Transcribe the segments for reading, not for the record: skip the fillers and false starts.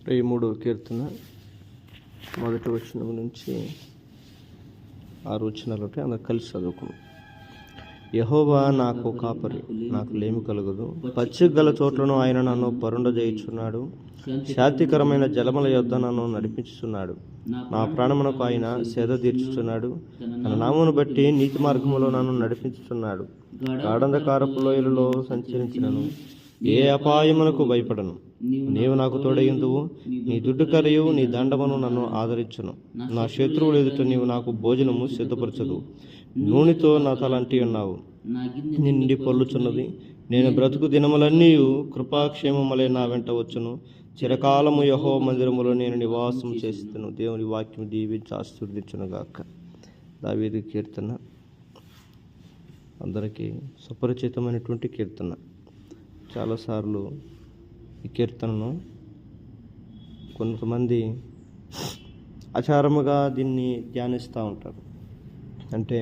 23వ కీర్తన మొదటి వచనం నుంచి 6 వచనాలు అందరూ కలిసి చదువుకున్నాం. యెహోవా నాకు కాపరి, నాకు లేమి కలుగదు. పచ్చిక గల చోట్లను ఆయన నన్ను పరుండజేయుచున్నాడు. శాంతికరమైన జలముల యొద్ద నన్ను నడిపించుచున్నాడు. నా ప్రాణమునకు ఆయన సేద తీర్చుచున్నాడు. తన నామమును బట్టి నీతి మార్గములో నన్ను నడిపించుచున్నాడు. గాఢంధకారపు లోయలలో సంచరించినను ఏ అపాయమునకు భయపడను. నీవు నాకు తోడయుందువు. నీ దుడ్డు కరియు నీ దండమును నన్ను ఆదరించును. నా శత్రువుల ఎదుట నీవు నాకు భోజనము సిద్ధపరచదు. నూనెతో నా తలంటి ఉన్నావు. నిండి పొర్లుచున్నది. నేను బ్రతుకు దినములన్నీ కృపాక్షేమములే నా వెంట వచ్చును. చిరకాలము యెహోవా మందిరములో నేను నివాసం చేస్తాను. దేవుని వాక్యం దీవించి ఆశీర్వదించునుగాక. దావీదు కీర్తన అందరికీ సుపరిచితమైనటువంటి కీర్తన. చాలాసార్లు ఈ కీర్తనను కొంతమంది ఆచారముగా దీన్ని ధ్యానిస్తూ ఉంటారు. అంటే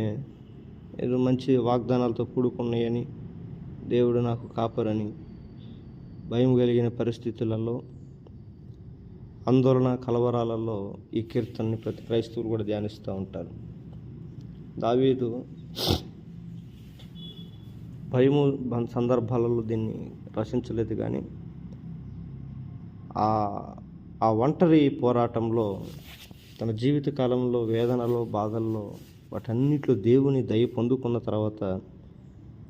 ఏదో మంచి వాగ్దానాలతో కూడుకున్నాయని, దేవుడు నాకు కాపరని, భయం కలిగిన పరిస్థితులలో, ఆందోళన కలవరాలలో ఈ కీర్తనని ప్రతి క్రైస్తవులు కూడా ధ్యానిస్తూ ఉంటారు. దావీదు భయము సందర్భాలలో దీన్ని రచించలేదు, కానీ ఆ ఒంటరి పోరాటంలో తన జీవిత కాలంలో వేదనలో బాధల్లో వాటన్నిటిలో దేవుని దయ పొందుకున్న తర్వాత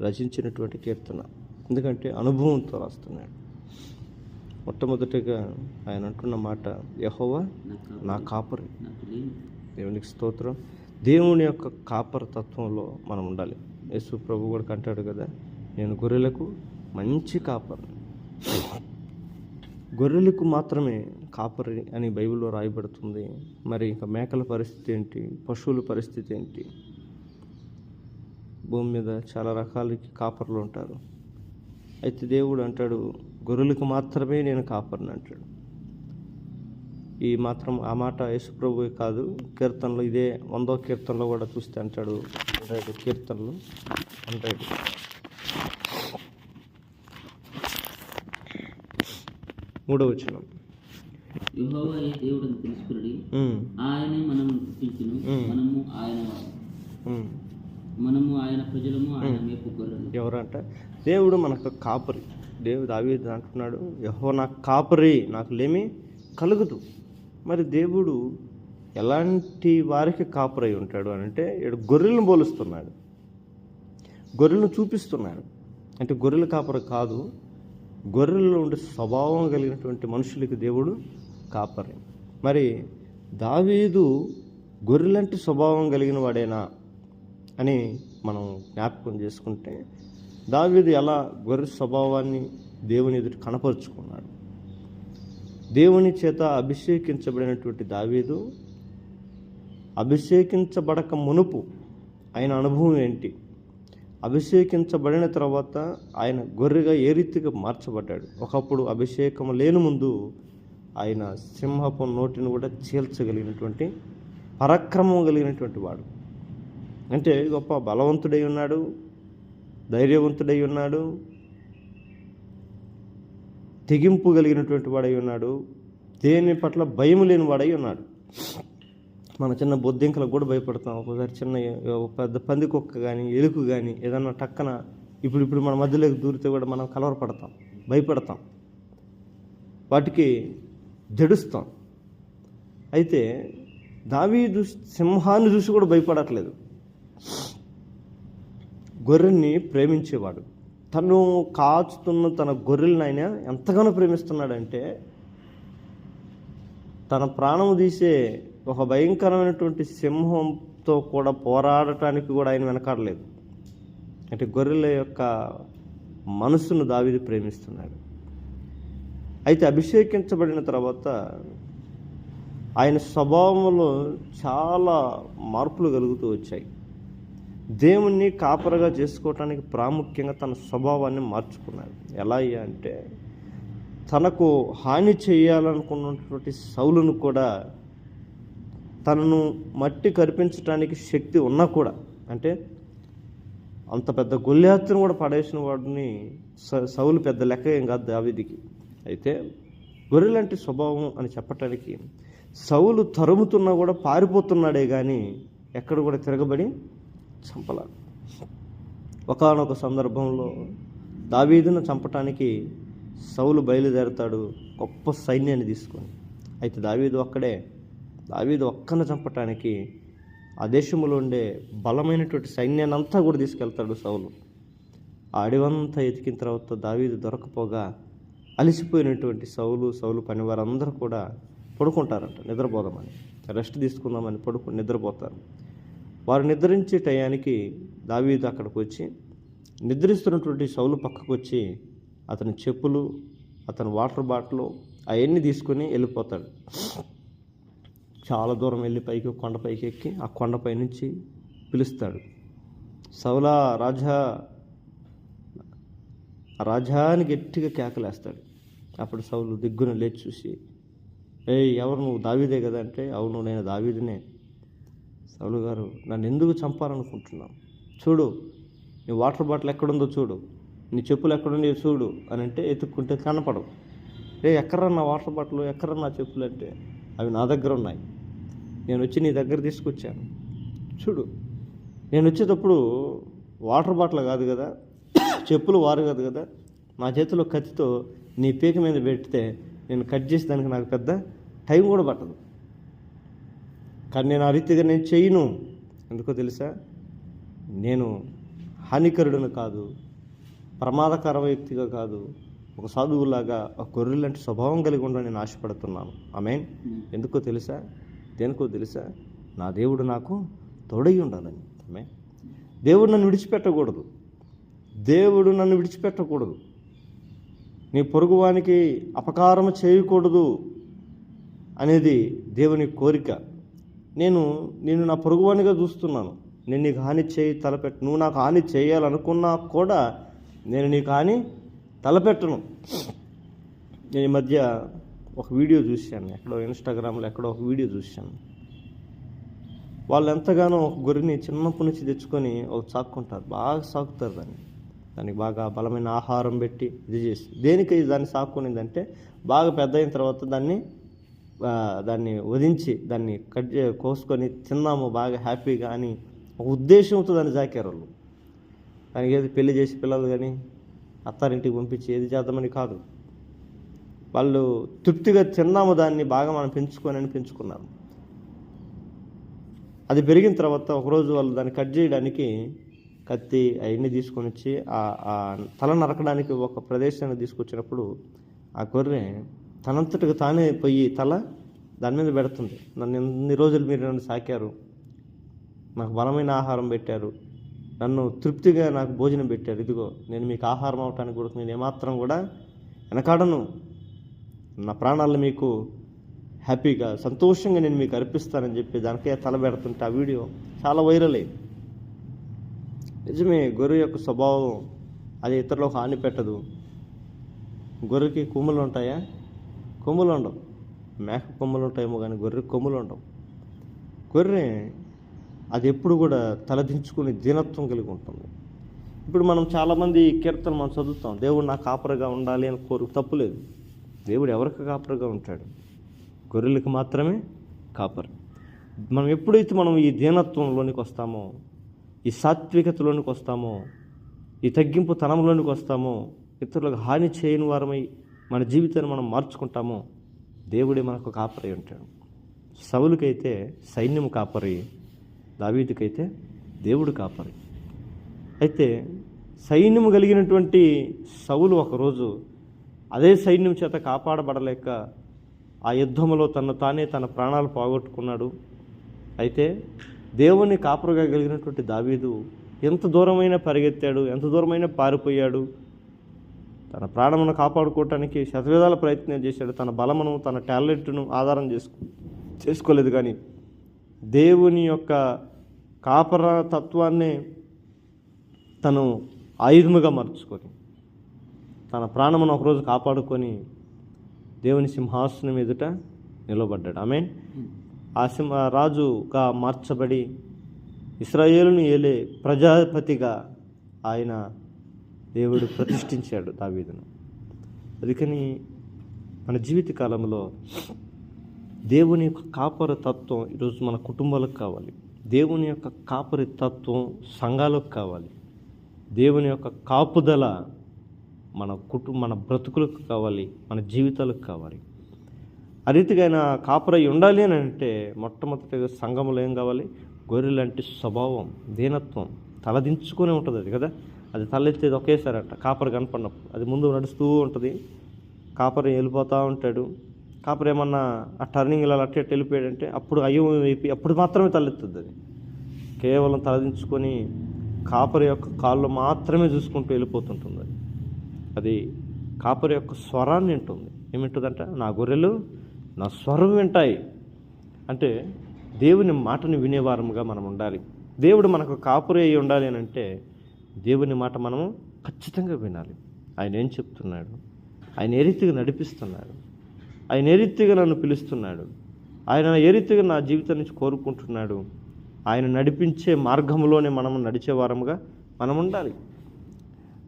రచించినటువంటి కీర్తన. ఎందుకంటే అనుభవంతో రాస్తున్నాడు. మొట్టమొదటిగా ఆయన అంటున్న మాట, యెహోవా నా కాపరి. దేవునికి స్తోత్రం. దేవుని యొక్క కాపరి తత్వంలో మనం ఉండాలి. యేసు ప్రభు కూడా అంటాడు కదా, నేను గొర్రెలకు మంచి కాపరి. గొర్రెలకు మాత్రమే కాపరి అని బైబిల్లో రాయబడుతుంది. మరి ఇంకా మేకల పరిస్థితి ఏంటి? పశువుల పరిస్థితి ఏంటి? భూమి మీద చాలా రకాల కాపర్లు ఉంటారు. అయితే దేవుడు అంటాడు, గొర్రెలకు మాత్రమే నేను కాపరిని అంటాడు. ఆ మాట యేసు ప్రభువే కాదు, కీర్తనలో ఇదే 100వ కీర్తనలో కూడా చూస్తే అంటాడు. 100 కీర్తనలు 100 3వ వచనం, యెహోవాయే దేవుడని తెలుసుకుని ఆయనే మనము గుర్తించును. మనము ఆయన ప్రజలము, ఆయన మేపు గొర్రెలు. ఎవరంట? దేవుడు మనకు కాపరి. దావీదు అంటున్నాడు, యెహోవా నాకు కాపరి, నాకు లేమి కలుగదు. మరి దేవుడు ఎలాంటి వారికి కాపరై ఉంటాడు అని అంటే, ఇక్కడ గొర్రెలను పోలుస్తున్నాడు, గొర్రెలను చూపిస్తున్నాడు. అంటే గొర్రెల కాపరి కాదు, గొర్రెల్లో ఉండే స్వభావం కలిగినటువంటి మనుషులకి దేవుడు కాపరి. మరి దావీదు గొర్రెలంటి స్వభావం కలిగిన వాడేనా అని మనం జ్ఞాపకం చేసుకుంటే, దావీదు ఎలా గొర్రె స్వభావాన్ని దేవుని ఎదుట కనపరుచుకున్నాడు. దేవుని చేత అభిషేకించబడినటువంటి దావీదు అభిషేకించబడక మునుపు ఆయన అనుభవం ఏంటి? అభిషేకించబడిన తర్వాత ఆయన గొర్రెగా ఏ రీతిగా మార్చబడ్డాడు? ఒకప్పుడు అభిషేకం లేని ముందు ఆయన సింహపు నోటిని కూడా చీల్చగలిగినటువంటి పరాక్రమం కలిగినటువంటి వాడు. అంటే గొప్ప బలవంతుడై ఉన్నాడు, ధైర్యవంతుడై ఉన్నాడు, తెగింపు కలిగినటువంటి వాడై ఉన్నాడు, దేని పట్ల భయం లేని వాడై ఉన్నాడు. మన చిన్న బొద్దింకలకు కూడా భయపడతాం. ఒకసారి చిన్న పెద్ద పందికొక్క కానీ ఎలుక కానీ ఏదన్నా టక్కన ఇప్పుడు మన మధ్యలోకి దూరితే కూడా మనం కలవరపడతాం, భయపడతాం, వాటికి జడుస్తాం. అయితే దావీదు సింహాన్ని చూసి కూడా భయపడట్లేదు. గొర్రెల్ని ప్రేమించేవాడు. తను కాచుతున్న తన గొర్రెలను ఆయన ఎంతగానో ప్రేమిస్తున్నాడంటే, తన ప్రాణము తీసే ఒక భయంకరమైనటువంటి సింహంతో కూడా పోరాడటానికి కూడా ఆయన వెనకాడలేదు. అంటే గొర్రెల యొక్క మనసును దావీదు ప్రేమిస్తున్నాడు. అయితే అభిషేకించబడిన తర్వాత ఆయన స్వభావంలో చాలా మార్పులు కలుగుతూ వచ్చాయి. దేవుణ్ణి కాపరగా చేసుకోవటానికి ప్రాముఖ్యంగా తన స్వభావాన్ని మార్చుకున్నాడు. ఎలా అంటే, తనకు హాని చేయాలనుకున్నటువంటి సౌలును కూడా తనను మట్టి కరిపించడానికి శక్తి ఉన్నా కూడా, అంటే అంత పెద్ద గొల్లియాత్తును కూడా పడేసిన వాడిని సౌలు పెద్ద లెక్క ఏం కాదు దావీదుకి. అయితే గొర్రెలాంటి స్వభావం అని చెప్పటానికి సౌలు తరుముతున్నా కూడా పారిపోతున్నాడే కానీ ఎక్కడ కూడా తిరగబడి చంపల. ఒకానొక సందర్భంలో దావీదును చంపటానికి సౌలు బయలుదేరతాడు గొప్ప సైన్యాన్ని తీసుకొని. అయితే దావీదు ఒక్కన చంపటానికి ఆ దేశంలో ఉండే బలమైనటువంటి సైన్యాన్ని అంతా కూడా తీసుకెళ్తాడు సౌలు. ఆ అడవంతా ఎతికిన తర్వాత దావీదు దొరకపోగా అలసిపోయినటువంటి సౌలు పనివారందరూ కూడా పడుకుంటారంట, నిద్రపోదామని, రెస్ట్ తీసుకుందామని నిద్రపోతారు. వారు నిద్రించే టయానికి దావీదు అక్కడికి వచ్చి నిద్రిస్తున్నటువంటి సౌలు పక్కకు వచ్చి అతని చెప్పులు, అతని వాటర్ బాటిల్ అవన్నీ తీసుకొని వెళ్ళిపోతాడు. చాలా దూరం వెళ్ళి కొండపైకి ఎక్కి ఆ కొండపై నుంచి పిలుస్తాడు, సౌలా రాజా అని గట్టిగా కేకలేస్తాడు. అప్పుడు సౌలు దిగ్గున లేచి చూసి, ఎవరు నువ్వు? దావీదే కదా అంటే, అవును నేను దావీదునే. సౌలు గారు, నన్ను ఎందుకు చంపాలనుకుంటున్నావు? చూడు, నీ వాటర్ బాటిల్ ఎక్కడుందో చూడు, నీ చెప్పులు ఎక్కడుందో చూడు అని అంటే ఎత్తుక్కుంటే కనపడవు. ఎక్కడరా నా వాటర్ బాటిల్, ఎక్కడరా నా చెప్పులు అంటే, అవి నా దగ్గర ఉన్నాయి, నేను వచ్చి నీ దగ్గర తీసుకొచ్చాను చూడు. నేను వచ్చేటప్పుడు వాటర్ బాటిల్ కాదు కదా, చెప్పులు వారు కాదు కదా, నా చేతిలో కత్తితో నీ పీక మీద పెడితే నేను కట్ చేసి దానికి నాకు పెద్ద టైం కూడా పట్టదు. కానీ నేను ఆ రీతిగా నేను చేయను. ఎందుకో తెలుసా? నేను హానికరుడును కాదు, ప్రమాదకర వ్యక్తిగా కాదు, ఒక సాధువులాగా ఒక గొర్రెలాంటి స్వభావం కలిగి ఉండని నేను ఆశపడుతున్నాను. ఆమేన్. ఎందుకో తెలుసా? దేనికో తెలుసా? నా దేవుడు నాకు తోడై ఉండాలని. ఆమేన్. దేవుడు నన్ను విడిచిపెట్టకూడదు. నీ పొరుగువానికి అపకారం చేయకూడదు అనేది దేవుని కోరిక. నేను నా పొరుగువానిగా చూస్తున్నాను. నేను నీకు హాని నువ్వు నాకు హాని చేయాలనుకున్నా కూడా నేను నీకు హాని తలపెట్టను. నేను ఈ మధ్య ఒక వీడియో చూశాను, ఎక్కడో ఇన్స్టాగ్రామ్లో ఒక వీడియో చూశాను. వాళ్ళు ఎంతగానో ఒక గొర్రెని చిన్నప్పటి నుంచి తెచ్చుకొని సాక్కుంటారు, బాగా సాకుతారు దానికి బాగా బలమైన ఆహారం పెట్టి ఇది చేసి. దేనికి దాన్ని సాక్కునేదంటే బాగా పెద్ద అయిన తర్వాత దాన్ని వధించి దాన్ని కోసుకొని తిన్నాము బాగా హ్యాపీగా అని ఒక ఉద్దేశంతో దాన్ని సాకారు వాళ్ళు. దానికి ఏది పెళ్లి చేసి పిల్లలు కానీ అత్తారింటికి పంపించి ఏది చేద్దామని కాదు, వాళ్ళు తృప్తిగా తిన్నాము దాన్ని బాగా మనం పెంచుకున్నారు. అది పెరిగిన తర్వాత ఒకరోజు వాళ్ళు దాన్ని కట్ చేయడానికి కత్తి అవన్నీ తీసుకొని వచ్చి ఆ తల నరకడానికి ఒక ప్రదేశాన్ని తీసుకొచ్చినప్పుడు ఆ గొర్రె తనంతటికి తానే పోయి తల దాని మీద పెడుతుంది. ఇన్ని రోజులు మీరు నన్ను సాకారు, నాకు బలమైన ఆహారం పెట్టారు, నన్ను తృప్తిగా నాకు భోజనం పెట్టారు, ఇదిగో నేను మీకు ఆహారం అవటానికి కూడా నేను ఏమాత్రం కూడా వెనకాడను, నా ప్రాణాలను మీకు హ్యాపీగా సంతోషంగా నేను మీకు అర్పిస్తానని చెప్పి దానికే తల పెడుతుంటే ఆ వీడియో చాలా వైరల్ అయింది. నిజమే, గొర్రె యొక్క స్వభావం అది ఇతరులకు హాని పెట్టదు. గొర్రెకి కొమ్ములు ఉంటాయా? కొమ్ములు ఉండవు. మేక కొమ్ములు ఉంటాయేమో కానీ గొర్రె కొమ్ములు ఉండవు. గొర్రె అది ఎప్పుడు కూడా తలదించుకుని దీనత్వం కలిగి ఉంటుంది. ఇప్పుడు మనం చాలామంది కీర్తనలు మనం చదువుతాం, దేవుడు నా కాపరిగా ఉండాలి అని తప్పులేదు. దేవుడు ఎవరికి కాపరిగా ఉంటాడు? గొర్రెలకు మాత్రమే కాపరి. మనం ఎప్పుడైతే ఈ దీనత్వంలోనికి వస్తామో, ఈ సాత్వికతలోనికి వస్తామో, ఈ తగ్గింపు తనంలోనికి వస్తామో, ఇతరులకు హాని చేయని వారమై మన జీవితాన్ని మనం మార్చుకుంటామో, దేవుడే మనకు కాపరి ఉంటాడు. సౌలుకైతే సైన్యం కాపరి, దావీదుకైతే దేవుడు కాపరి. అయితే సైన్యం కలిగినటువంటి సౌలు ఒకరోజు అదే సైన్యం చేత కాపాడబడలేక ఆ యుద్ధంలో తన ప్రాణాలు పోగొట్టుకున్నాడు. అయితే దేవుని కాపరుగా కలిగినటువంటి దావీదు ఎంత దూరమైనా పరిగెత్తాడు, ఎంత దూరమైనా పారిపోయాడు, తన ప్రాణమును కాపాడుకోవటానికి శతవిధాల ప్రయత్నం చేశాడు. తన బలమును, తన టాలెంట్ను ఆధారం చేసుకోలేదు. కానీ దేవుని యొక్క కాపర తత్వాన్ని తను ఆయుధముగా మార్చుకొని తన ప్రాణమును ఒకరోజు కాపాడుకొని దేవుని సింహాసనం ఎదుట నిలబడ్డాడు. ఆమేన్. రాజుగా మార్చబడి ఇశ్రాయేలును ఏలే ప్రజాపతిగా దేవుడు ప్రతిష్ఠించాడు దావీదును. అందుకని మన జీవిత కాలంలో దేవుని యొక్క కాపరి తత్వం ఈరోజు మన కుటుంబాలకు కావాలి. దేవుని యొక్క కాపరి తత్వం సంఘాలకు కావాలి. దేవుని యొక్క కాపుదల మన బ్రతుకులకు కావాలి, మన జీవితాలకు కావాలి. ఆ రీతిగా ఆయన కాపరై ఉండాలి అని అంటే మొట్టమొదటిగా సంఘంలో ఏం కావాలి? గొర్రెలాంటి స్వభావం, దీనత్వం, తలదించుకొని ఉంటుంది అది కదా. అది తలెత్తేది ఒకేసారట కాపరి కనపడినప్పుడు. అది ముందు నడుస్తూ ఉంటుంది, కాపరి వెళ్ళిపోతూ ఉంటాడు. కాపరి ఏమన్నా ఆ టర్నింగ్ ఇలా అట్టే వెళ్ళిపోయాడంటే అప్పుడు అయ్యో అయిపోయి అప్పుడు మాత్రమే తలెత్తుంది. అది కేవలం తలదించుకొని కాపరి యొక్క కాళ్ళు మాత్రమే చూసుకుంటూ వెళ్ళిపోతుంటుంది. అది కాపరి యొక్క స్వరాన్ని వింటుంది. ఏమింటుందంట? నా గొర్రెలు నా స్వరం వింటాయి. అంటే దేవుని మాటని వినేవారముగా మనం ఉండాలి. దేవుడు మనకు కాపరి అయి ఉండాలి అని అంటే దేవుని మాట మనము ఖచ్చితంగా వినాలి. ఆయన ఏం చెప్తున్నాడు, ఆయన ఏ రీతిగా నడిపిస్తున్నాడు, ఆయన ఏ రీతిగా నన్ను పిలుస్తున్నాడు, ఆయన ఏ రీతిగా నా జీవితం నుంచి కోరుకుంటున్నాడు, ఆయన నడిపించే మార్గంలోనే మనం నడిచేవారముగా మనం ఉండాలి.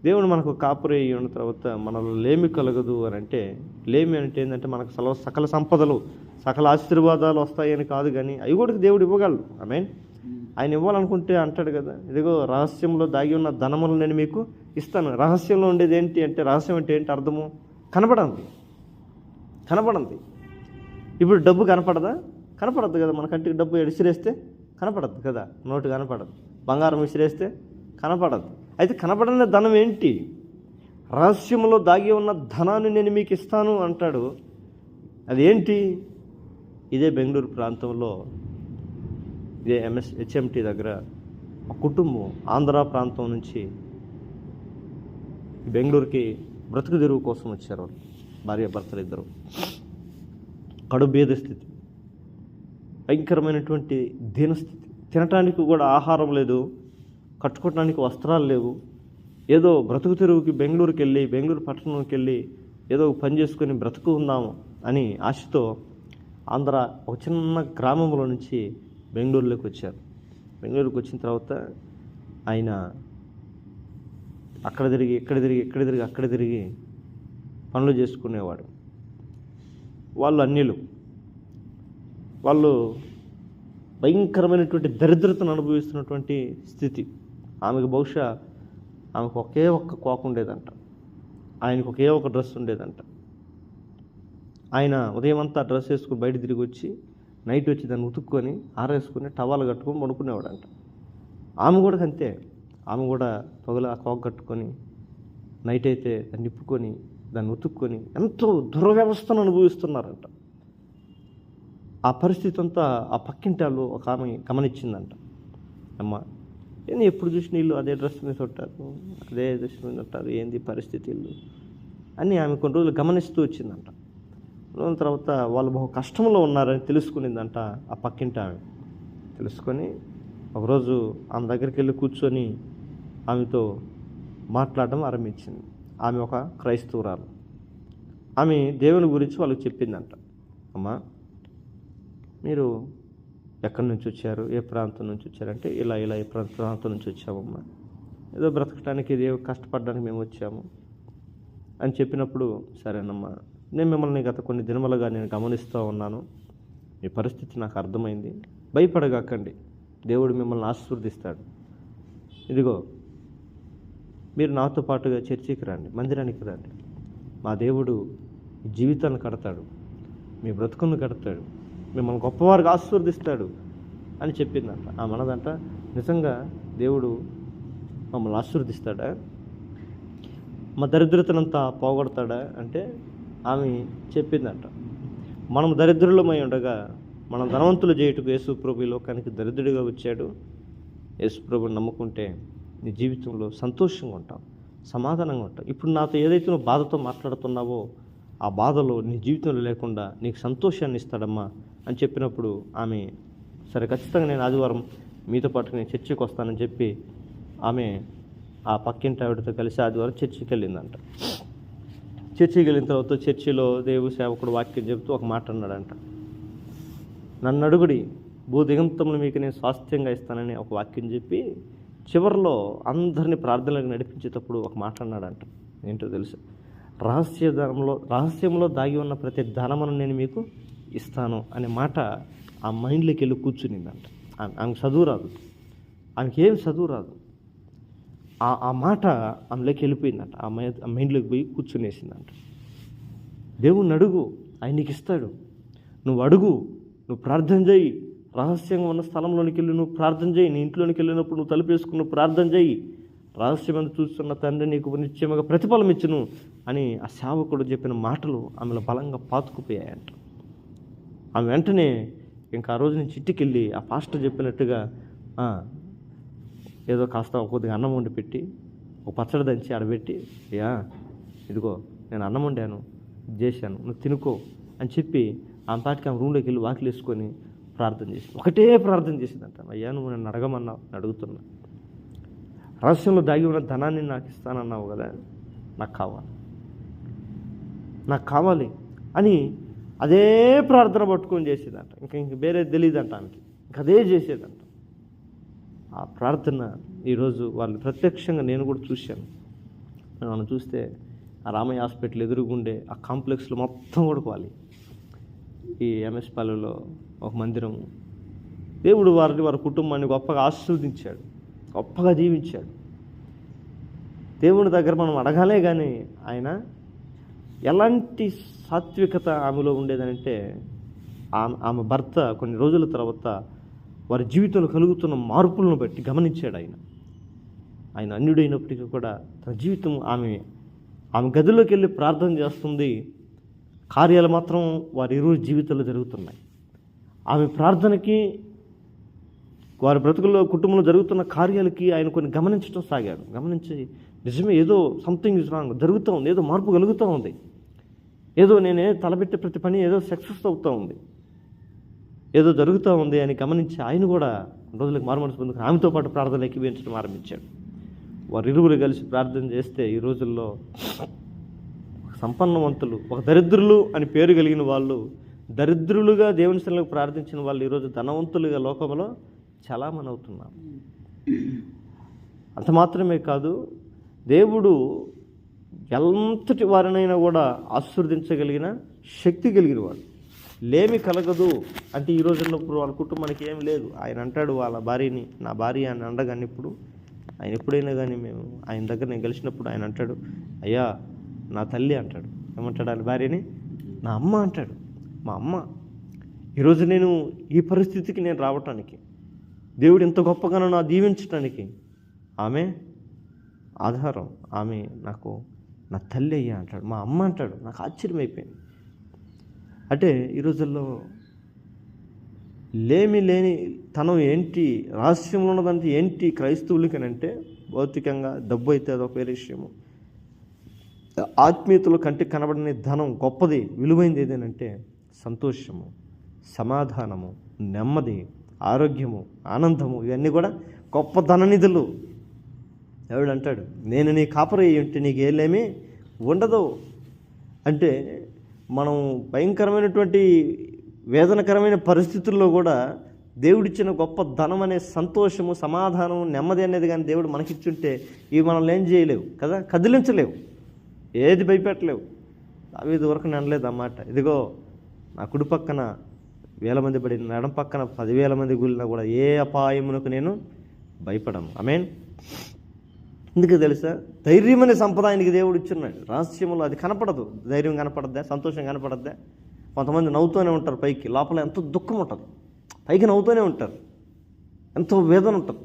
దేవుడు మనకు కాపురి అయి ఉన్న తర్వాత మనలో లేమి కలగదు అని అంటే, లేమి అంటే ఏంటంటే మనకు సకల సంపదలు, సకల ఆశీర్వాదాలు వస్తాయని కాదు, కానీ అవి కూడా దేవుడు ఇవ్వగలడు. ఆమేన్. ఆయన ఇవ్వాలనుకుంటే అంటాడు కదా, ఇదిగో రహస్యంలో దాగి ఉన్న ధనములు నేను మీకు ఇస్తాను. రహస్యంలో ఉండేది ఏంటి అంటే, రహస్యం అంటే ఏంటి అర్థము? కనపడంది. ఇప్పుడు డబ్బు కనపడదా? కనపడద్దు కదా. మన కంటికి డబ్బు విసిరేస్తే కనపడద్దు కదా, నోటు కనపడదు. బంగారం విసిరేస్తే కనపడదు. అయితే కనపడని ధనం ఏంటి? రహస్యంలో దాగి ఉన్న ధనాన్ని నేను మీకు ఇస్తాను అంటాడు. అదేంటి? ఇదే బెంగళూరు ప్రాంతంలో, ఇదే హెచ్ఎంటీ దగ్గర ఒక కుటుంబం ఆంధ్ర ప్రాంతం నుంచి బెంగళూరుకి బ్రతుకు తెరువు కోసం వచ్చారు. వాళ్ళు భార్య భర్తలు ఇద్దరు. కడు భేద స్థితి, భయంకరమైనటువంటి దీనస్థితి. తినటానికి కూడా ఆహారం లేదు, కట్టుకోవడానికి వస్త్రాలు లేవు. ఏదో బ్రతుకు తెరువుకి బెంగళూరు పట్టణంకి వెళ్ళి ఏదో పని చేసుకొని బ్రతుకు ఉందాము అని ఆశతో ఆంధ్ర ఒక చిన్న గ్రామంలో నుంచి బెంగళూరులోకి వచ్చారు. బెంగళూరుకి వచ్చిన తర్వాత ఆయన అక్కడ తిరిగి పనులు చేసుకునేవాడు. వాళ్ళు అన్యులు. వాళ్ళు భయంకరమైనటువంటి దరిద్రతను అనుభవిస్తున్నటువంటి స్థితి. ఆమెకు బహుశా ఒకే ఒక్క కోక ఉండేదంట, ఆయనకు ఒకే ఒక డ్రెస్ ఉండేదంట. ఆయన ఉదయం అంతా డ్రెస్ వేసుకుని బయట తిరిగి వచ్చి నైట్ వచ్చి దాన్ని ఉతుక్కొని ఆరేసుకుని టవాలు కట్టుకొని పడుకునేవాడంట. ఆమె కూడా అంతే. ఆమె కూడా పగల ఆ కోక కట్టుకొని నైట్ అయితే దాన్ని నిప్పుకొని దాన్ని ఉతుక్కొని ఎంతో దుర్వ్యవస్థను అనుభవిస్తున్నారంట. ఆ పరిస్థితి అంతా ఆ పక్కింటాలు ఒక ఆమె గమనించిందంట. అమ్మ ఏంది ఎప్పుడు చూసిన వీళ్ళు అదే డ్రెస్ మీద ఉంటారు, అదే డ్రెస్ మీద ఉంటారు, ఏంది పరిస్థితి వీళ్ళు అని ఆమె కొన్ని రోజులు గమనిస్తూ వచ్చిందంట. తర్వాత వాళ్ళు బహు కష్టంలో ఉన్నారని తెలుసుకునిందంట ఆ పక్కింటి ఆమె. తెలుసుకొని ఒకరోజు ఆమె దగ్గరికి వెళ్ళి కూర్చొని ఆమెతో మాట్లాడడం ఆరంభించింది. ఆమె ఒక క్రైస్తవురాలు. ఆమె దేవుని గురించి వాళ్ళకి చెప్పిందంట. అమ్మా మీరు ఎక్కడి నుంచి వచ్చారు, ఏ ప్రాంతం నుంచి వచ్చారంటే ఇలా ఈ ప్రాంతం నుంచి వచ్చామమ్మా, ఏదో బ్రతకడానికి కష్టపడడానికి మేము వచ్చాము అని చెప్పినప్పుడు, సరేనమ్మా నేను మిమ్మల్ని గత కొన్ని దినములుగా నేను గమనిస్తూ ఉన్నాను, మీ పరిస్థితి నాకు అర్థమైంది, భయపడగాకండి, దేవుడు మిమ్మల్ని ఆశీర్వదిస్తాడు. ఇదిగో మీరు నాతో పాటుగా చర్చికి రండి, మందిరానికి రండి, మా దేవుడు మీ జీవితాన్ని కడతాడు, మీ బ్రతుకును కడతాడు, మిమ్మల్ని గొప్పవారికి ఆశీర్వదిస్తాడు అని చెప్పిందంట. ఆ మనదంట నిజంగా దేవుడు మమ్మల్ని ఆశీర్వదిస్తాడా, మా దరిద్రతనంతా పోగొడతాడా అంటే ఆమె చెప్పిందంట. మనం దరిద్రులమై ఉండగా మనం ధనవంతులు చేయుటకు యేసుప్రభు ఈ లోకానికి దరిద్రుడిగా వచ్చాడు. యేసుప్రభుని నమ్ముకుంటే నీ జీవితంలో సంతోషంగా ఉంటావు, సమాధానంగా ఉంటావు. ఇప్పుడు నాతో ఏదైతే నువ్వు బాధతో మాట్లాడుతున్నావో ఆ బాధలో నీ జీవితంలో లేకుండా నీకు సంతోషాన్ని ఇస్తాడమ్మా అని చెప్పినప్పుడు ఆమె సరే ఖచ్చితంగా నేను ఆదివారం మీతో పాటు నేను చర్చికి వస్తానని చెప్పి ఆమె ఆ పక్కింటి ఆవిడతో కలిసి ఆదివారం చర్చికి వెళ్ళిందంట. చర్చికి వెళ్ళిన తర్వాత చర్చిలో దేవుడు సేవకుడు వాక్యం చెబుతూ ఒక మాట అన్నాడంట. నన్ను అడుగుడి భూదిగంతములు మీకు నేను స్వాస్థ్యంగా ఇస్తానని ఒక వాక్యం చెప్పి చివరిలో అందరినీ ప్రార్థనలకు నడిపించేటప్పుడు ఒక మాట అన్నాడంట. ఏంటో తెలుసు, రహస్యంలో దాగి ఉన్న ప్రతి ధనమును నేను మీకు ఇస్తాను అనే మాట ఆ మైండ్లోకి వెళ్ళి కూర్చునిందంట. ఆమెకు చదువు రాదు, ఆమెకి ఏం చదువు రాదు. ఆ మాట ఆమెలోకి వెళ్ళిపోయిందంట. ఆ మైండ్లోకి పోయి కూర్చునేసిందంట. దేవుణ్ణి అడుగు, ఆయన నీకు ఇస్తాడు. నువ్వు అడుగు, నువ్వు ప్రార్థన చేయి. రహస్యంగా ఉన్న స్థలంలోనికి వెళ్ళి నువ్వు ప్రార్థన చేయి. నీ ఇంట్లోనికి వెళ్ళినప్పుడు నువ్వు తలుపేసుకుని నువ్వు ప్రార్థన చేయి. రహస్యమైన చూస్తున్న తండ్రి నీకు నిశ్చయముగా ప్రతిఫలం ఇచ్చును అని ఆ సేవకుడు చెప్పిన మాటలు ఆమెలో బలంగా పాతుకుపోయాయంట. ఆమె వెంటనే ఇంకా ఆ రోజు నుంచి ఇంటికెళ్ళి ఆ పాస్టర్ చెప్పినట్టుగా ఏదో కాస్త కొద్దిగా అన్నం వండి పెట్టి ఒక పచ్చడి దంచి ఆడబెట్టి, అయ్యా ఇదిగో నేను అన్నం వండాను, ఇది చేశాను, నువ్వు తినుకో అని చెప్పి ఆమె పాటికి ఆమె రూమ్లోకి వెళ్ళి వాకిలు వేసుకొని ప్రార్థన చేసి ఒకటే ప్రార్థన చేసిందంట. అయ్యా నువ్వు నన్ను అడగమన్నావు, నేను అడుగుతున్నా. రహస్యంలో దాగి ఉన్న ధనాన్ని నాకు ఇస్తానన్నావు కదా, నాకు కావాలి అని అదే ప్రార్థన పట్టుకొని చేసేదంట. ఇంక వేరే తెలియదంట ఆమెకి, ఇంక అదే చేసేదంట. ఆ ప్రార్థన ఈరోజు వాళ్ళు ప్రత్యక్షంగా నేను కూడా చూశాను. మనం చూస్తే ఆ రామయ్య హాస్పిటల్ ఎదురుగుండే ఆ కాంప్లెక్స్లో మొత్తం కూడా ఖాళీ. ఈ ఎంఎస్ పాలెంలో ఒక మందిరము. దేవుడు వారి కుటుంబాన్ని గొప్పగా ఆశీర్వదించాడు, గొప్పగా దీవించాడు. దేవుని దగ్గర మనం అడగాలే కానీ ఆయన ఎలాంటి సాత్వికత ఆమెలో ఉండేదనంటే ఆమె భర్త కొన్ని రోజుల తర్వాత వారి జీవితంలో కలుగుతున్న మార్పులను బట్టి గమనించాడు. ఆయన అన్యుడైనప్పటికీ కూడా తన జీవితం ఆమె గదిలోకి వెళ్ళి ప్రార్థన చేస్తుంది, కార్యాలు మాత్రం వారి ఇరువురి జీవితాల్లో జరుగుతున్నాయి. ఆమె ప్రార్థనకి వారి బ్రతుకుల్లో కుటుంబంలో జరుగుతున్న కార్యాలకి ఆయన కొన్ని గమనించడం సాగాడు. గమనించి నిజమే ఏదో సంథింగ్ ఇస్ రాంగ్ జరుగుతూ ఉంది, ఏదో మార్పు కలుగుతూ ఉంది, ఏదో నేనే తలపెట్టే ప్రతి పని ఏదో సక్సెస్ అవుతూ ఉంది, ఏదో జరుగుతూ ఉంది అని గమనించి ఆయన కూడా రోజులకు మారుమనసు పొందుకుని ఆమెతో పాటు ప్రార్థనలు ఎక్కించడం ఆరంభించాడు. వారు ఇరువురు కలిసి ప్రార్థన చేస్తే ఈ రోజుల్లో సంపన్నవంతులు, ఒక దరిద్రులు అని పేరు కలిగిన వాళ్ళు, దరిద్రులుగా దేవుని సన్నిధిలో ప్రార్థించిన వాళ్ళు ఈరోజు ధనవంతులుగా లోకంలో చాలామంది అవుతున్నారు. అంత మాత్రమే కాదు, దేవుడు ఎంతటి వారినైనా కూడా ఆశీర్వదించగలిగిన శక్తి కలిగిన వాడు. లేమి కలగదు అంటే ఈ రోజుల్లో వాళ్ళ కుటుంబానికి ఏం లేదు. ఆయన అంటాడు వాళ్ళ భార్యని, నా భార్య అని అండగాని ఇప్పుడు ఆయన ఎప్పుడైనా కానీ మేము ఆయన దగ్గర నేను కలిసినప్పుడు ఆయన అంటాడు, అయ్యా నా తల్లి అంటాడు. ఏమంటాడు ఆయన భార్యని? నా అమ్మ అంటాడు. మా అమ్మ. ఈరోజు నేను ఈ పరిస్థితికి నేను రావటానికి, దేవుడు ఇంత గొప్పగా నా దీవించటానికి ఆమె ఆధారం, ఆమె నాకు నా తల్లి అయ్యా అంటాడు. మా అమ్మ అంటాడు. నాకు ఆశ్చర్యమైపోయింది. అంటే ఈ రోజుల్లో లేని తనం ఏంటి, రహస్యంలో ఉన్నదంటే ఏంటి క్రైస్తవులకనంటే, భౌతికంగా డబ్బు అయితే అదొక వేరే విషయము. ఆత్మీయతలో కంటికి కనబడిన ధనం గొప్పది, విలువైంది ఏదేనంటే సంతోషము, సమాధానము, నెమ్మది, ఆరోగ్యము, ఆనందము, ఇవన్నీ కూడా గొప్ప ధననిధులు. ఎవడు అంటాడు, నేను నీ కాపరి ఉంటే నీకు ఏలేమీ ఉండదు అంటే, మనం భయంకరమైనటువంటి వేదనకరమైన పరిస్థితుల్లో కూడా దేవుడిచ్చిన గొప్ప ధనం అనే సంతోషము, సమాధానం, నెమ్మది అనేది కానీ దేవుడు మనకిచ్చుంటే ఇవి మనల్ని ఏం చేయలేవు కదా, కదిలించలేవు, ఏది భయపెట్టలేవు. దావీదు వరకు అనలేదు అన్నమాట, ఇదిగో నా కుడి పక్కన 1000 మంది పడి, ఎడం పక్కన 10,000 మంది గుళ్ళినా కూడా ఏ అపాయమునకు నేను భయపడను. ఆమేన్. ఎందుకు తెలుసా? ధైర్యం అనే సంపద ఆయనకి దేవుడు ఇచ్చున్నాడు. రహస్యములు అది కనపడదు. ధైర్యం కనపడద్దా, సంతోషం కనపడద్దా? కొంతమంది నవ్వుతూనే ఉంటారు, పైకి లోపల ఎంతో దుఃఖం ఉంటుంది. పైకి నవ్వుతూనే ఉంటారు, ఎంతో వేదన ఉంటుంది.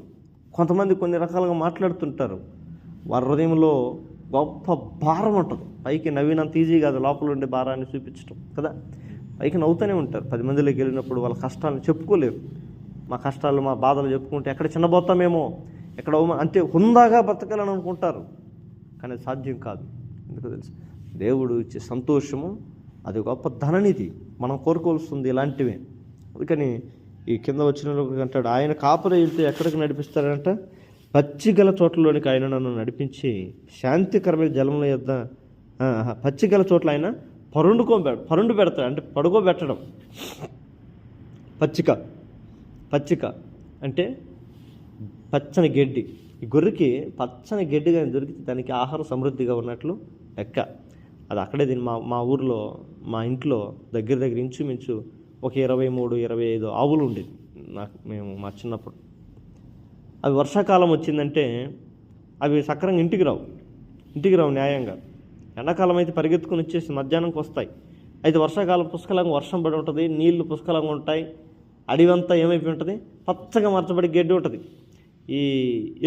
కొంతమంది కొన్ని రకాలుగా మాట్లాడుతుంటారు, వారి హృదయంలో గొప్ప భారం ఉంటుంది. పైకి నవ్వినంత ఈజీ కాదు లోపల ఉండే భారాన్ని చూపించడం కదా. పైకి నవ్వుతూనే ఉంటారు. 10 మందిలోకి వెళ్ళినప్పుడు వాళ్ళ కష్టాలను చెప్పుకోలేరు. మా కష్టాలు, మా బాధలు చెప్పుకుంటే ఎక్కడ చిన్నబోతామేమో, ఎక్కడ అంటే హుందాగా బతకాలని అనుకుంటారు, కానీ సాధ్యం కాదు. ఎందుకు తెలుసు? దేవుడు ఇచ్చే సంతోషము అది గొప్ప ధననిధి. మనం కోరుకోవాల్సింది ఇలాంటివే. అందుకని ఈ కింద వచ్చిన అంటాడు, ఆయన కాపరి వెళ్తే ఎక్కడికి నడిపిస్తాడంట? పచ్చిగల చోట్లలోనికి ఆయన నన్ను నడిపించి శాంతికరమైన జలముల యొద్ద, పచ్చిగల చోట్ల ఆయన పరుండు పెడతాడు. అంటే పడుకోబెట్టడం. పచ్చిక అంటే పచ్చని గడ్డి. ఈ గొర్రెకి పచ్చని గడ్డి కానీ దొరికితే దానికి ఆహారం సమృద్ధిగా ఉన్నట్లు లెక్క. అది అక్కడే దీన్ని మా ఊర్లో మా ఇంట్లో దగ్గర ఇంచుమించు ఒక 23-25 ఆవులు ఉండేది మేము మా చిన్నప్పుడు. అవి వర్షాకాలం వచ్చిందంటే అవి సక్రంగా ఇంటికి రావు న్యాయంగా. ఎండాకాలం అయితే పరిగెత్తుకుని వచ్చేసి మధ్యాహ్నంకి వస్తాయి. అయితే వర్షాకాలం పుష్కలంగా వర్షం పడి ఉంటుంది, నీళ్లు పుష్కలంగా ఉంటాయి, అడవంతా ఏమైపోయి ఉంటుంది, పచ్చగా మార్చబడి గడ్డి ఉంటుంది. ఈ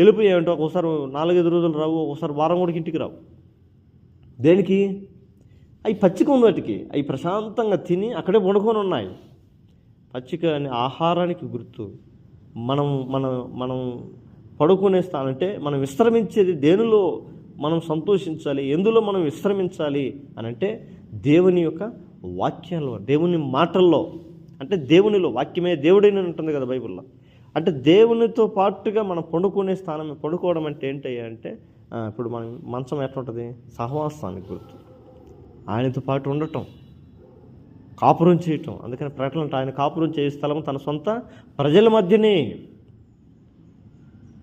ఎలుపు ఏమిటో ఒకసారి 4-5 రోజులు రావు, ఒకసారి వారం కూడా ఇంటికి రావు. దేనికి? అవి పచ్చిక ఉంది, వాటికి అవి ప్రశాంతంగా తిని అక్కడే వండుకొని ఉన్నాయి. పచ్చిక అనే ఆహారానికి గుర్తు. మనం పడుకునే స్థానం అంటే మనం విశ్రమించేది దేనిలో మనం సంతోషించాలి, ఎందులో మనం విశ్రమించాలి అని అంటే దేవుని యొక్క వాక్యంలో, దేవుని మాటల్లో. అంటే దేవునిలో, వాక్యమే దేవుడైన ఉంటుంది కదా బైబిల్లో. అంటే దేవునితో పాటుగా మనం పడుకునే స్థానం. పడుకోవడం అంటే ఏంటి అంటే ఇప్పుడు మనం మంచం ఎట్లా ఉంటుంది, సహవాసానికి గుర్తు. ఆయనతో పాటు ఉండటం, కాపురం చేయటం. అందుకని ప్రకటన అంటే ఆయన కాపురం చేసే స్థలం తన సొంత ప్రజల మధ్యనే.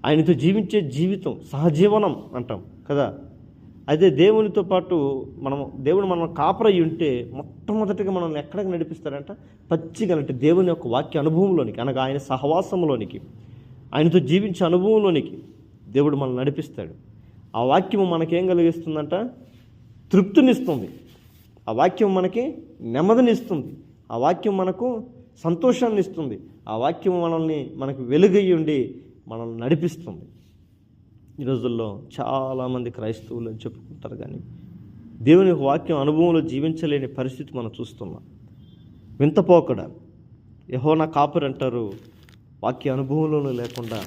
ఆయనతో జీవించే జీవితం సహజీవనం అంటాం కదా. అయితే దేవునితో పాటు దేవుడు మనం కాపురయ్యి ఉంటే మొట్టమొదటిగా మనల్ని ఎక్కడికి నడిపిస్తారంట? పచ్చిగా, అంటే దేవుని యొక్క వాక్య అనుభవంలోనికి, అనగా ఆయన సహవాసంలోనికి, ఆయనతో జీవించే అనుభవంలోనికి దేవుడు మనల్ని నడిపిస్తాడు. ఆ వాక్యము మనకేం కలిగిస్తుందంట? తృప్తినిస్తుంది. ఆ వాక్యం మనకి నెమ్మదినిస్తుంది. ఆ వాక్యం మనకు సంతోషాన్ని ఇస్తుంది. ఆ వాక్యం మనకు వెలుగయ్యి ఉండి మనల్ని నడిపిస్తుంది. ఈ రోజుల్లో చాలామంది క్రైస్తవులు అని చెప్పుకుంటారు, కానీ దేవుని వాక్యం అనుభవంలో జీవించలేని పరిస్థితి మనం చూస్తున్నాం. వింతపోకడ యెహోవా కాపరి అంటారు, వాక్య అనుభవంలోనూ లేకుండా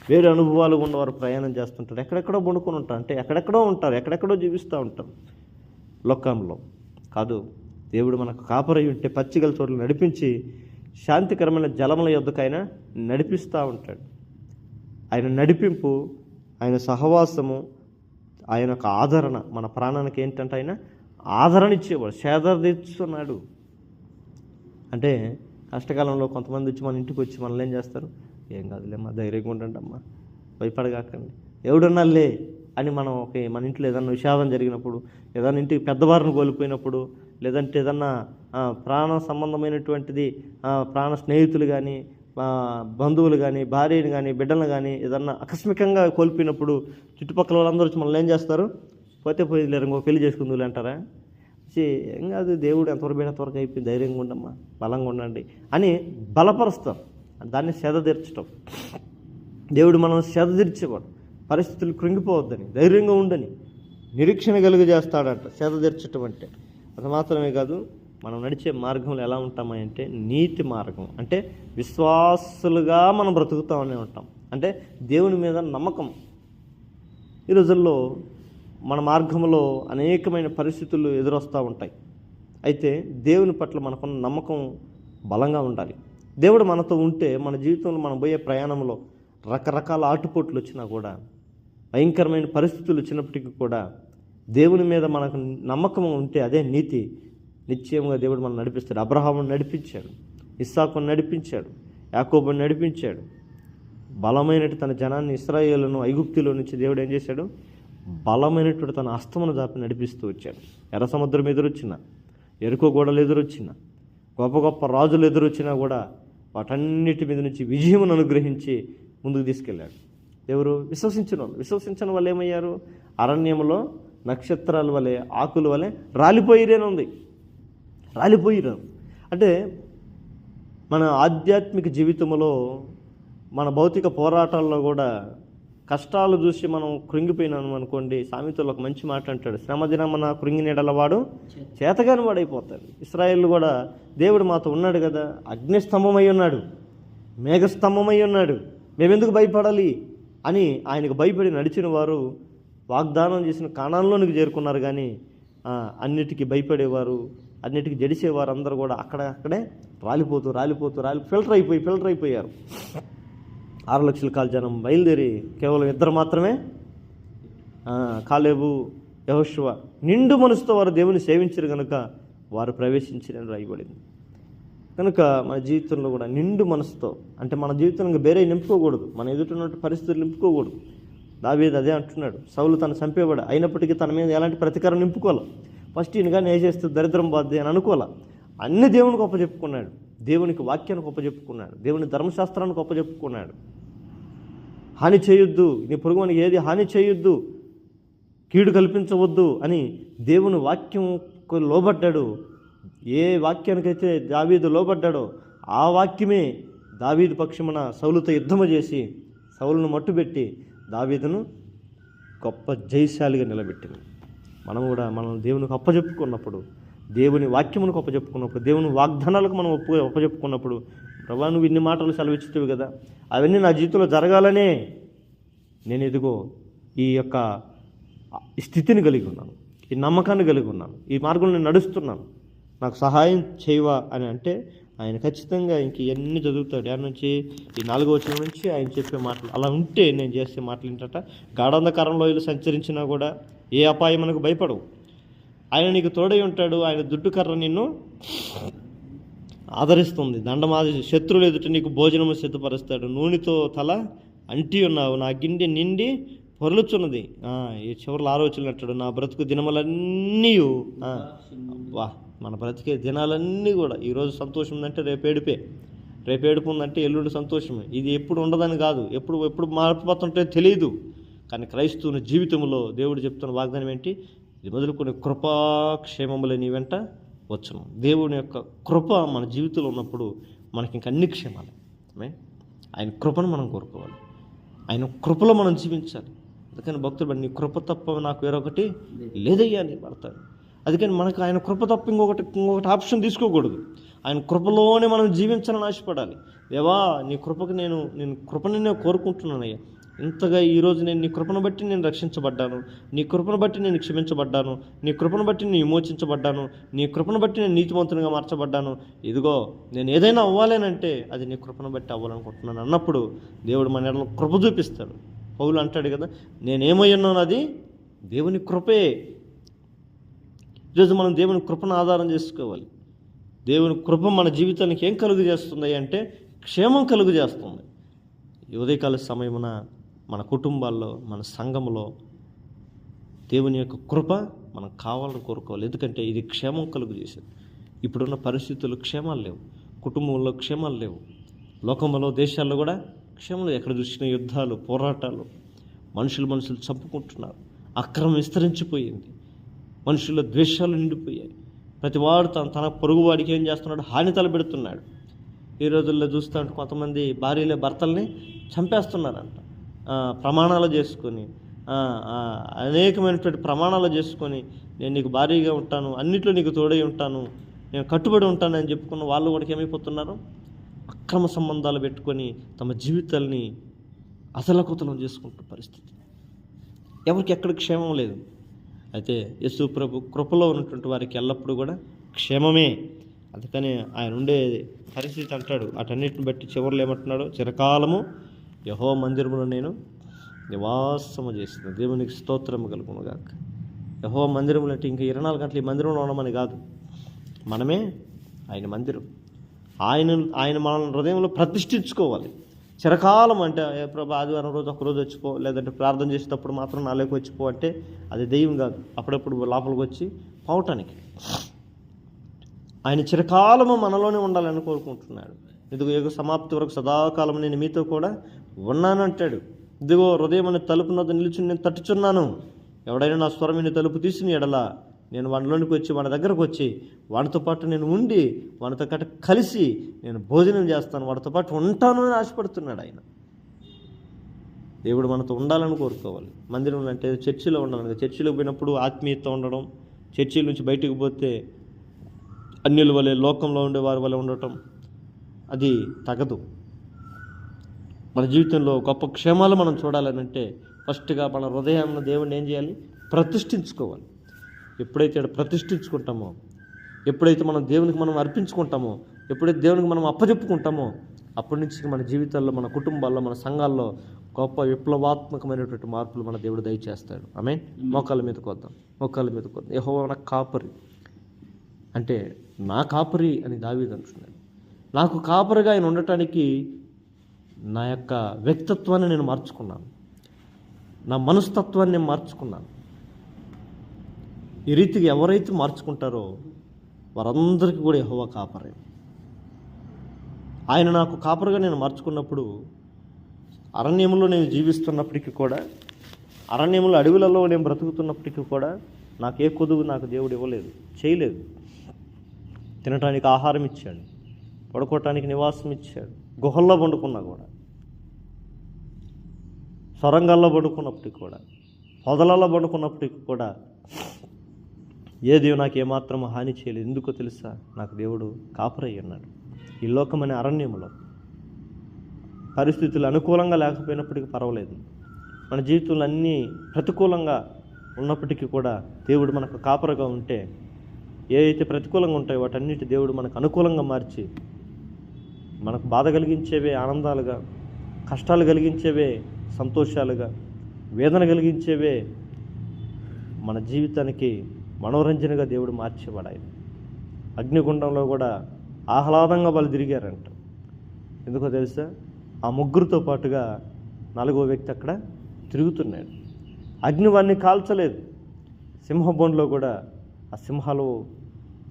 వేరే అనుభవాలు ఉన్నవారు ప్రయాణం చేస్తుంటారు. ఎక్కడెక్కడో వండుకొని ఉంటారు, అంటే ఎక్కడెక్కడో ఉంటారు, ఎక్కడెక్కడో జీవిస్తూ ఉంటారు లోకంలో. కాదు, దేవుడు మనకు కాపరై ఉంటే పచ్చిగల చోట్ల నడిపించి శాంతికరమైన జలముల యొద్దకైనా నడిపిస్తూ ఉంటాడు. ఆయన నడిపింపు, ఆయన సహవాసము, ఆయన యొక్క ఆదరణ, మన ప్రాణానికి ఏంటంటే ఆయన ఆదరణ ఇచ్చేవాడు, సేద తీర్చున్నాడు. అంటే కష్టకాలంలో కొంతమంది వచ్చి మన ఇంటికి వచ్చి మనల్ని ఏం చేస్తారు? ఏం కాదులేమ్మా, ధైర్యంగా ఉండండి అమ్మా, భయపడగాకండి, ఎవడున్నాళ్ళే అని మన ఇంట్లో ఏదన్నా విషాదం జరిగినప్పుడు, ఏదన్నా ఇంటికి పెద్దవారిని కోల్పోయినప్పుడు, లేదంటే ఏదన్నా ప్రాణ సంబంధమైనటువంటిది, ప్రాణ స్నేహితులు కానీ, బంధువులు కానీ, భార్యను కానీ, బిడ్డలను కానీ ఏదన్నా ఆకస్మికంగా కోల్పోయినప్పుడు చుట్టుపక్కల వాళ్ళందరూ వచ్చి మనల్ని ఏం చేస్తారు? పోతే పోయి లేరు, ఇంకో పెళ్లి చేసుకుందులే అంటారా? ఏం కాదు, దేవుడు ఎంతవరకు ఎంతవరకు అయిపోయింది, ధైర్యంగా ఉండమ్మా, బలంగా ఉండండి అని బలపరుస్తాం. దాన్ని సేద తీర్చడం. దేవుడు మనం సేద తీర్చేవాడు, పరిస్థితులు కృంగిపోవద్దని, ధైర్యంగా ఉండని, నిరీక్షణ కలుగజేస్తాడంట సేద తీర్చడం అంటే. అది మాత్రమే కాదు, మనం నడిచే మార్గంలో ఎలా ఉంటామంటే నీతి మార్గం. అంటే విశ్వాసులుగా మనం బ్రతుకుతామనే ఉంటాం. అంటే దేవుని మీద నమ్మకం. ఈ రోజుల్లో మన మార్గంలో అనేకమైన పరిస్థితులు ఎదురొస్తూ ఉంటాయి. అయితే దేవుని పట్ల మనకున్న నమ్మకం బలంగా ఉండాలి. దేవుడు మనతో ఉంటే మన జీవితంలో మనం పోయే ప్రయాణంలో రకరకాల ఆటుపోట్లు వచ్చినా కూడా, భయంకరమైన పరిస్థితులు వచ్చినప్పటికీ కూడా దేవుని మీద మనకు నమ్మకం ఉంటే అదే నీతి. నిశ్చయంగా దేవుడు మనం నడిపిస్తాడు. అబ్రహామును నడిపించాడు, ఇస్సాకును నడిపించాడు, యాకోబును నడిపించాడు. బలమైనటువంటి తన జనాన్ని, ఇశ్రాయేలును ఐగుప్తులో నుంచి దేవుడు ఏం చేశాడు? బలమైనటువంటి తన హస్తమును దాపి నడిపిస్తూ వచ్చాడు. ఎర్ర సముద్రం ఎదురొచ్చిన, ఎరుకో గోడలు ఎదురొచ్చిన, గొప్ప గొప్ప రాజులు ఎదురొచ్చినా కూడా వాటన్నిటి మీద నుంచి విజయమును అనుగ్రహించి ముందుకు తీసుకెళ్ళాడు. ఎవరు? విశ్వసించిన వాళ్ళు ఏమయ్యారు? అరణ్యంలో నక్షత్రాల వలె, ఆకుల వలె రాలిపోయిరేనుంది. అంటే మన ఆధ్యాత్మిక జీవితంలో, మన భౌతిక పోరాటాల్లో కూడా కష్టాలు చూసి మనం కృంగిపోయినాం అనుకోండి, సామెతలో ఒక మంచి మాట అంటాడు, శ్రమ దినమున కృంగినెడలవాడు చేతగాని వాడైపోతాడు. ఇశ్రాయేలు కూడా దేవుడు మాతో ఉన్నాడు కదా, అగ్నిస్తంభమై ఉన్నాడు, మేఘస్తంభమై ఉన్నాడు, మేమెందుకు భయపడాలి అని ఆయనకు భయపడి నడిచిన వారు వాగ్దానం చేసిన కానాన్లోనికి చేరుకున్నారు. కానీ అన్నిటికీ భయపడేవారు, అన్నిటికీ జడిసేవారు అందరూ కూడా అక్కడే రాలిపోతూ ఫిల్టర్ అయిపోయారు. 6 లక్షల కాల జనం బయలుదేరి కేవలం 2 మాత్రమే, కాలేబు, యెహోషువ నిండు మనసుతో వారు దేవుని సేవించారు కనుక వారు ప్రవేశించిరని రాయబడింది. కనుక మన జీవితంలో కూడా నిండు మనసుతో, అంటే మన జీవితంలో వేరే నింపుకోకూడదు, మన ఎదుటిన్నట్టు పరిస్థితులు నింపుకోకూడదు. దావీదు అదే అంటున్నాడు, సౌలు తను చంపేవాడు అయినప్పటికీ తన మీద ఎలాంటి ప్రతీకారం నింపుకోవాలి. ఫస్ట్ ఈయనగానే వేసేస్తే దరిద్రం బాధ్యత అని అనుకోలే. అన్ని దేవునికి ఒప్పచెప్పుకున్నాడు, దేవునికి వాక్యానికి ఒప్పచెప్పుకున్నాడు, దేవుని ధర్మశాస్త్రానికి ఒప్పచెప్పుకున్నాడు. హాని చేయొద్దు, నీ పొరుగువానికి ఏది హాని చేయొద్దు, కీడు కల్పించవద్దు అని దేవుని వాక్యంకు లోబడ్డాడు. ఏ వాక్యానికైతే దావీదు లోబడ్డాడో ఆ వాక్యమే దావీదు పక్షమున సౌలుతో యుద్ధము చేసి సౌలును మట్టుబెట్టి దావీదును గొప్ప జయశాలిగా నిలబెట్టింది. మనం కూడా మనం దేవునికి అప్పచెప్పుకున్నప్పుడు, దేవుని వాక్యమునికి అప్పచెప్పుకున్నప్పుడు, దేవుని వాగ్దానాలకు మనం అప్పచెప్పుకున్నప్పుడు, ప్రభా నువ్వు ఇన్ని మాటలు సెలవిచ్చుతావు కదా, అవన్నీ నా జీవితంలో జరగాలనే నేను ఇదిగో ఈ యొక్క స్థితిని కలిగి ఉన్నాను, ఈ నమ్మకాన్ని కలిగి ఉన్నాను, ఈ మార్గంలో నేను నడుస్తున్నాను, నాకు సహాయం చేయవా అని అంటే ఆయన ఖచ్చితంగా ఇంక ఇవన్నీ చదువుతాడు. ఆయన నుంచి ఈ 4వ వచనం నుంచి ఆయన చెప్పే మాటలు అలా ఉంటే నేను చేసే మాటలు ఏంటట, గాఢాంధకారంలో వీళ్ళు సంచరించినా కూడా ఏ అపాయం మనకు భయపడవు, ఆయన నీకు తోడై ఉంటాడు, ఆయన దుడ్డు కర్ర నిన్ను ఆదరిస్తుంది, దండమాది శత్రువులు ఎదుట నీకు భోజనము సిద్ధపరుస్తాడు, నూనెతో తల అంటి ఉన్నావు, నా గిన్నె నిండి పొరలుచున్నది. ఈ చివరిలో ఆలోచనలు అంటాడు, నా బ్రతుకు దినములన్నీ వా మన బ్రతికే దినాలన్నీ కూడా ఈరోజు సంతోషం ఉందంటే రేపు ఏడుపే, రేపు ఏడుపు ఉందంటే ఎల్లుండి సంతోషమే. ఇది ఎప్పుడు ఉండదని కాదు, ఎప్పుడు మారిపోతుంటే తెలియదు. కానీ క్రైస్తవుని జీవితంలో దేవుడు చెప్తున్న వాగ్దానం ఏంటి, ఇది మొదలుకొని కృపాక్షేమములే నీ వెంట వచ్చును. దేవుని యొక్క కృప మన జీవితంలో ఉన్నప్పుడు మనకి ఇంక అన్ని క్షేమాలే. ఆయన కృపను మనం కోరుకోవాలి, ఆయన కృపలో మనం జీవించాలి. అందుకని భక్తుడు నీ కృప తప్ప నాకు వేరొకటి లేదయ్యా అని పడతాడు. అందుకని మనకు ఆయన కృప తప్ప ఇంకొకటి ఆప్షన్ తీసుకోకూడదు. ఆయన కృపలోనే మనం జీవించాలని ఆశపడాలి. దేవా నీ కృపకు నేను కృపని నేను కోరుకుంటున్నానయ్యా, ఇంతగా ఈరోజు నేను నీ కృపను బట్టి నేను రక్షించబడ్డాను, నీ కృపను బట్టి నేను క్షమించబడ్డాను, నీ కృపను బట్టి నేను విమోచించబడ్డాను, నీ కృపను బట్టి నేను నీతిమంతునిగా మార్చబడ్డాను. ఇదిగో నేను ఏదైనా అవ్వాలేనంటే అది నీ కృపను బట్టి అవ్వాలనుకుంటున్నాను అన్నప్పుడు దేవుడు మన ఎడలో కృప చూపిస్తాడు. పౌలు అంటాడు కదా, నేనేమై ఉన్నాను అది దేవుని కృపే. ఈరోజు మనం దేవుని కృపను ఆధారం చేసుకోవాలి. దేవుని కృప మన జీవితానికి ఏం కలుగు చేస్తుంది అంటే క్షేమం కలుగు చేస్తుంది. ఈ ఉదయకాల సమయమున మన కుటుంబాల్లో, మన సంఘంలో దేవుని యొక్క కృప మనం కావాలని కోరుకోవాలి. ఎందుకంటే ఇది క్షేమం కలుగు చేసేది. ఇప్పుడున్న పరిస్థితుల్లో క్షేమాలు లేవు, కుటుంబంలో క్షేమాలు లేవు, లోకంలో దేశాల్లో కూడా క్షేమం. ఎక్కడ చూసిన యుద్ధాలు, పోరాటాలు, మనుషులు చంపుకుంటున్నారు, అక్రమం విస్తరించిపోయింది, మనుషుల ద్వేషాలు నిండిపోయాయి. ప్రతివాడు తన పొరుగువాడికి ఏం చేస్తున్నాడు, హాని తలపెడుతున్నాడు. ఈ రోజుల్లో చూస్తూ ఉంటే కొంతమంది భార్యలే భర్తల్ని చంపేస్తున్నారంట, ప్రమాణాలు చేసుకొని, అనేకమైనటువంటి ప్రమాణాలు చేసుకొని, నేను నీకు భారీగా ఉంటాను, అన్నిట్లో నీకు తోడై ఉంటాను, నేను కట్టుబడి ఉంటాను అని చెప్పుకున్న వాళ్ళు కూడా ఏమైపోతున్నారు, అక్రమ సంబంధాలు పెట్టుకొని తమ జీవితాల్ని అసలకుతలం చేసుకుంటున్న పరిస్థితి. ఎవరికి ఎక్కడ క్షేమం లేదు. అయితే యేసు ప్రభు కృపలో ఉన్నటువంటి వారికి ఎల్లప్పుడూ కూడా క్షేమమే. అందుకని ఆయన ఉండే పరిస్థితి అంటాడు, అటన్నిటిని బట్టి చివరిలో ఏమంటున్నాడు, చిరకాలము యెహోవా మందిరములో నేను నివాసము చేసిన దేవునికి స్తోత్రము కలుగును గాక. యెహోవా మందిరములు అంటే ఇంకా 24 గంటలు ఈ మందిరంలో ఉండమని కాదు, మనమే ఆయన మందిరం. ఆయన మన హృదయంలో ప్రతిష్ఠించుకోవాలి. చిరకాలం అంటే ప్రభు ఆదివారం రోజు ఒకరోజు వచ్చిపో, లేదంటే ప్రార్థన చేసేటప్పుడు మాత్రం నాలోకి వచ్చిపో అంటే అది దెయ్యం కాదు, అప్పుడప్పుడు లోపలికి వచ్చి పోవటానికి. ఆయన చిరకాలము మనలోనే ఉండాలని కోరుకుంటున్నాడు. ఇదిగో యుగ సమాప్తి వరకు సదాకాలం నేను మీతో కూడా ఉన్నాను అంటాడు. ఇదిగో హృదయం అనే తలుపు నద్ద నిలుచుని నేను తట్టుచున్నాను, ఎవడైనా నా స్వరమైన తలుపు తీసిన ఎడలా నేను వాడిలోనికి వచ్చి వాడి దగ్గరకు వచ్చి వాడితో పాటు నేను ఉండి వాడితో కలిసి నేను భోజనం చేస్తాను, వాడితో పాటు ఉంటాను అని ఆశపడుతున్నాడు ఆయన. దేవుడు మనతో ఉండాలని కోరుకోవాలి. మందిరంలో అంటే చర్చిలో ఉండాలి. చర్చిలో పోయినప్పుడు ఆత్మీయత ఉండడం, చర్చిల నుంచి బయటకు పోతే అన్యుల వలె, లోకంలో ఉండే వారి వలె ఉండటం అది తగదు. మన జీవితంలో గొప్ప క్షేమాలు మనం చూడాలనంటే ఫస్ట్గా మన హృదయాన్ని దేవుడిని ఏం చేయాలి, ప్రతిష్ఠించుకోవాలి. ఎప్పుడైతే ప్రతిష్ఠించుకుంటామో, ఎప్పుడైతే మనం దేవునికి మనం అర్పించుకుంటామో, ఎప్పుడైతే దేవునికి మనం అప్పచెప్పుకుంటామో, అప్పటి నుంచి మన జీవితాల్లో, మన కుటుంబాల్లో, మన సంఘాల్లో గొప్ప విప్లవాత్మకమైనటువంటి మార్పులు మన దేవుడు దయచేస్తాడు. ఆమేన్. మోకాళ్ళ మీదకి వద్దాం. యెహోవా నా కాపరి అంటే నా కాపరి అని దావీదు అంటున్నాడు. నాకు కాపరిగా ఆయన ఉండటానికి నా యొక్క వ్యక్తిత్వాన్ని నేను మార్చుకున్నాను, నా మనస్తత్వాన్ని నేను మార్చుకున్నాను. ఈ రీతిగా ఎవరైతే మార్చుకుంటారో వారందరికీ కూడా యెహోవా కాపరే. ఆయన నాకు కాపరిగా నేను మార్చుకున్నప్పుడు అరణ్యంలో నేను జీవిస్తున్నప్పటికీ కూడా, అరణ్యంలో అడవులలో నేను బ్రతుకుతున్నప్పటికీ కూడా నాకు ఏ కొదువు నాకు దేవుడు ఇవ్వలేదు, చేయలేదు. తినటానికి ఆహారం ఇచ్చాడు, పడుకోవటానికి నివాసం ఇచ్చాడు. గుహల్లో పండుకున్నా కూడా, సొరంగాల్లో పండుకున్నప్పటికీ కూడా, పొదలలో పండుకున్నప్పటికీ కూడా ఏ దేవుడు నాకు ఏమాత్రం హాని చేయలేదు. ఎందుకో తెలుసా? నాకు దేవుడు కాపరై ఉన్నాడు. ఈ లోకమనే అరణ్యంలో పరిస్థితులు అనుకూలంగా లేకపోయినప్పటికీ పర్వాలేదు, మన జీవితంలో అన్నీ ప్రతికూలంగా ఉన్నప్పటికీ కూడా దేవుడు మనకు కాపరగా ఉంటే, ఏ అయితే ప్రతికూలంగా ఉంటాయో వాటన్నిటి దేవుడు మనకు అనుకూలంగా మార్చి, మనకు బాధ కలిగించేవే ఆనందాలుగా, కష్టాలు కలిగించేవే సంతోషాలుగా, వేదన కలిగించేవే మన జీవితానికి మనోరంజనగా దేవుడు మార్చేవాడు. ఆయన అగ్నిగుండంలో కూడా ఆహ్లాదంగా వాళ్ళు తిరిగారంట. ఎందుకో తెలుసా? ఆ ముగ్గురితో పాటుగా 4వ వ్యక్తి అక్కడ తిరుగుతున్నాడు. అగ్ని వాడిని కాల్చలేదు. సింహబోన్లో కూడా ఆ సింహాలు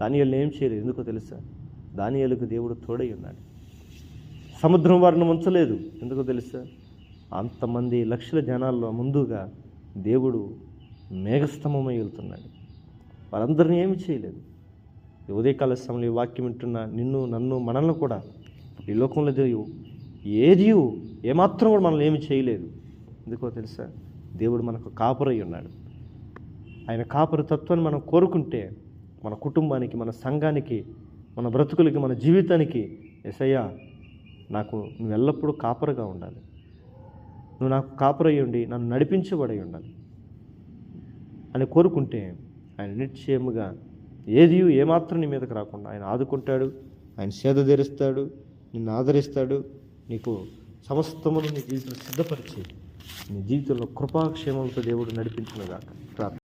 దానియేలుని ఏం చేయలేదు. ఎందుకో తెలుసా? దానియేలుకు దేవుడు తోడై ఉన్నాడు. సముద్రం వారిని ముంచలేదు. ఎందుకో తెలుసా? అంతమంది లక్షల జనాల్లో ముందుగా దేవుడు మేఘస్తంభమై వెళ్తున్నాడు. వారందరినీ ఏమి చేయలేదు. ఈ ఉదయకాల సమయంలో ఈ వాక్యం వింటున్న నిన్ను, నన్ను, మనల్ని కూడా ఈ లోకంలో ఏది ఏమాత్రం కూడా మనల్ని ఏమి చేయలేదు. ఎందుకో తెలుసా? దేవుడు మనకు కాపరై ఉన్నాడు. ఆయన కాపరి తత్వాన్ని మనం కోరుకుంటే మన కుటుంబానికి, మన సంఘానికి, మన బ్రతుకులకి, మన జీవితానికి, యేసయ్యా నాకు నువ్వు ఎల్లప్పుడూ కాపరిగా ఉండాలి, నువ్వు నాకు కాపరై ఉండి నన్ను నడిపించబడి ఉండాలి అని కోరుకుంటే ఆయన నిశ్చయముగా ఏది ఏమాత్రం నీ మీదకి రాకుండా ఆయన ఆదుకుంటాడు. ఆయన సేద తీరుస్తాడు, నిన్ను ఆదరిస్తాడు. నీకు సమస్తమును నీ జీవితంలో సిద్ధపరిచి నీ జీవితంలో కృపాక్షేమంతో దేవుడు నడిపించునుగాక. ప్రార్థన.